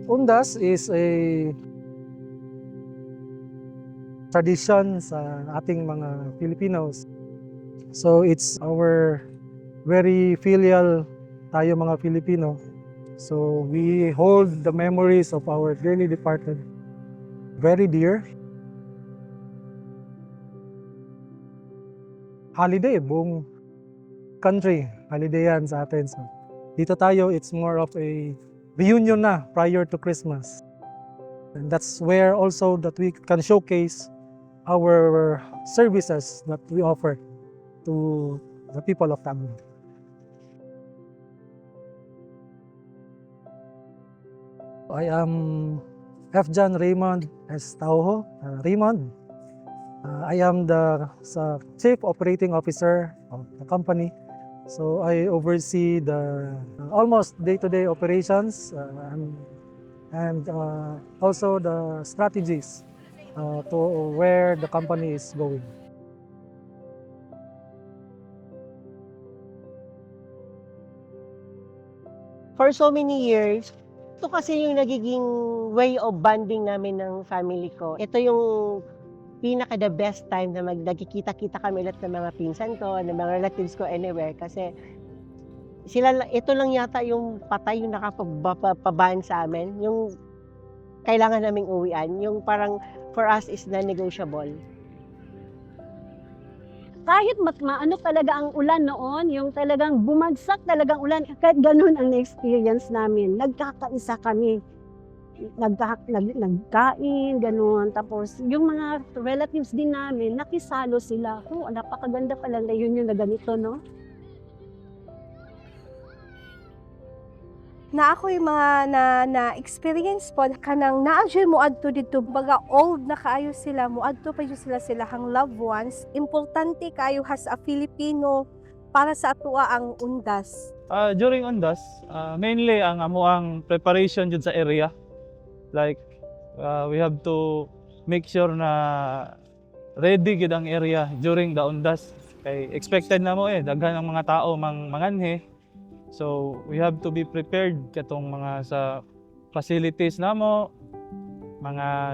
Undas is a tradition sa ating mga Filipinos. So it's our very filial tayo mga Filipino. So we hold the memories of our dearly departed very dear. Holiday, buong country, holiday yan sa atin. So, dito tayo, it's more of a reunion na prior to Christmas. And that's where also that we can showcase our services that we offer to the people of Tagum. I am F. John Raymond S. Tauho. Raymond. I am the Chief Operating Officer of the company. So I oversee the almost day-to-day operations and also the strategies to where the company is going. For so many years, ito kasi yung nagiging way of bonding namin ng family ko. Ito yung pinaka-the best time na nagkikita-kita kami ulit ng mga pinsan ko, ng mga relatives ko anywhere. Kasi ito lang yata yung patay yung nakapabaan sa amin. Yung kailangan naming uwian. Yung parang for us is non-negotiable. Kahit maano talaga ang ulan noon, yung talagang bumagsak talagang ulan, kahit ganun ang na-experience namin. Nagkakaisa kami. Nagkain, ganun. Tapos yung mga relatives din namin, nakisalo sila. Oh, napakaganda pala na yun yung na ganito, no? Na ako'y mga na-experience po kanang naadyo mo adto dito baga old na kaayo sila mo adto pa jud sila hang loved ones. Importante kayo as a Filipino para sa atua ang undas. During undas, mainly ang amuang preparation jud sa area. Like we have to make sure na ready gid ang area during the undas. Kay expected na mo daghan ang mga tao manganhe. So we have to be prepared katong mga sa facilities namo.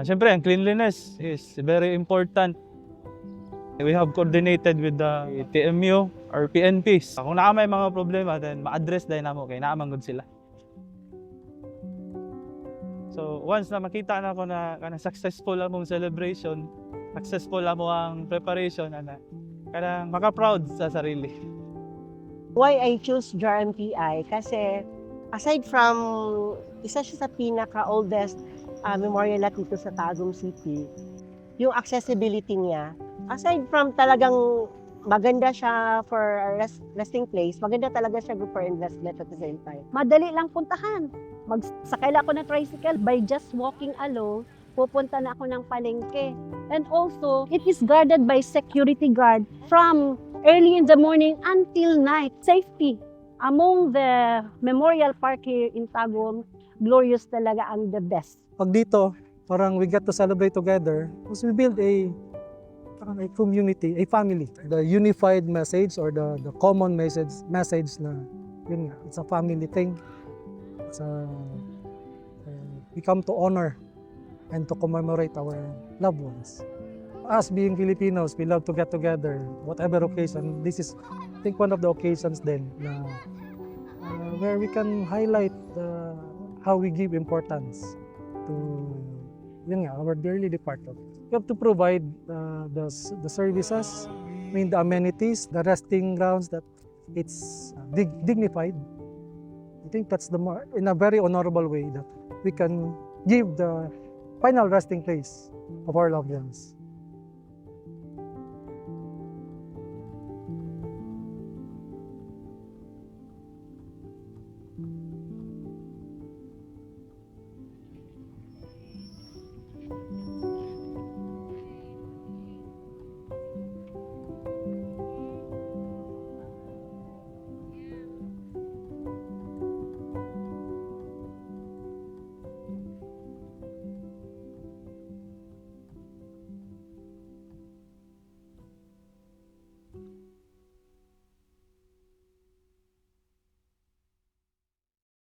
Syempre ang cleanliness is very important. We have coordinated with the TMU or PNPs. Kung naa may mga problema, then ma-address din namo kay naa man gud sila. So once na makita na ko na successful among celebration, successful ang preparation kanang maka-proud sa sarili. Why I choose JRMPI? Kasi aside from isa siya sa pinaka-oldest memorial lot dito sa Tagum City, yung accessibility niya, aside from talagang maganda siya for a resting place, maganda talaga siya for investment at the same time. Madali lang puntahan. Magsakay lang ako ng tricycle, by just walking alone, pupunta na ako ng palengke. And also, it is guarded by security guard from early in the morning until night. Safety. Among the memorial park here in Tagum, glorious talaga ang the best. Pag dito, parang we get to celebrate together because we build a community, a family. The unified message or the common message na yun nga, it's a family thing. We come to honor and to commemorate our loved ones. Us being Filipinos, we love to get together, whatever occasion. This is, I think, one of the occasions then na where we can highlight how we give importance to yun nga, our dearly departed. We have to provide the services, the amenities, the resting grounds that it's dignified. I think that's in a very honorable way that we can give the final resting place of our loved ones.